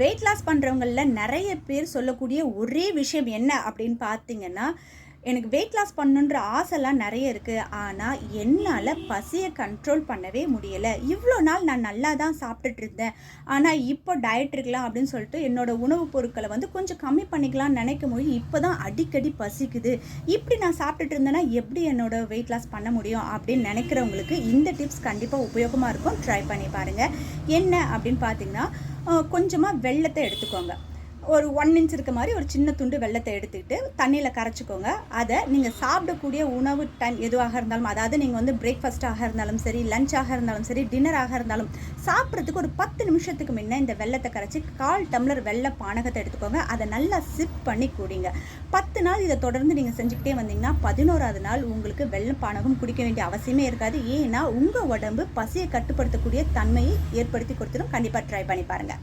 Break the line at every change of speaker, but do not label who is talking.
Weight loss பண்ணுறவங்கள நிறைய பேர் சொல்லக்கூடிய ஒரே விஷயம் என்ன அப்படின்னு பார்த்தீங்கன்னா, எனக்கு வெயிட் லாஸ் பண்ணணுன்ற ஆசைலாம் நிறைய இருக்குது. ஆனால் என்னால் பசியை கண்ட்ரோல் பண்ணவே முடியலை. இவ்வளோ நாள் நான் நல்லா தான் சாப்பிட்டுட்டு இருந்தேன். ஆனால் இப்போ டயட் இருக்கலாம் அப்படின்னு சொல்லிட்டு என்னோட உணவுப் பொருட்களை வந்து கொஞ்சம் கம்மி பண்ணிக்கலாம்னு நினைக்கும் போது இப்போ தான் அடிக்கடி பசிக்குது. இப்படி நான் சாப்பிட்டுட்டு இருந்தேன்னா எப்படி என்னோட வெயிட் லாஸ் பண்ண முடியும் அப்படின்னு நினைக்கிறவங்களுக்கு இந்த டிப்ஸ் கண்டிப்பாக உபயோகமாக இருக்கும். ட்ரை பண்ணி பாருங்கள். என்ன அப்படின்னு பார்த்தீங்கன்னா, கொஞ்சமாக வெல்லத்தை எடுத்துக்கோங்க. ஒரு 1 இன்ச் இருக்க மாதிரி ஒரு சின்ன துண்டு வெல்லத்தை எடுத்துக்கிட்டு தண்ணியில் கரைச்சிக்கோங்க. அதை நீங்கள் சாப்பிடக்கூடிய உணவு டைம் எதுவாக இருந்தாலும், அதாவது நீங்கள் வந்து பிரேக்ஃபாஸ்ட்டாக இருந்தாலும் சரி, லஞ்சாக இருந்தாலும் சரி, டின்னராக இருந்தாலும் சாப்பிட்றதுக்கு ஒரு 10 நிமிஷத்துக்கு முன்னே இந்த வெல்லத்தை கரைச்சி 1/4 டம்ளர் வெல்ல பானகத்தை எடுத்துக்கோங்க. அதை நல்லா சிப் பண்ணி குடிங்க. 10 நாள் இதை தொடர்ந்து நீங்கள் செஞ்சுக்கிட்டே வந்தீங்கன்னா 11ஆவது நாள் உங்களுக்கு வெல்ல பானகம் குடிக்க வேண்டிய அவசியமே இருக்காது. ஏன்னா உங்கள் உடம்பு பசியை கட்டுப்படுத்தக்கூடிய தன்மையை ஏற்படுத்தி கொடுத்துடும். கண்டிப்பாக ட்ரை பண்ணி பாருங்கள்.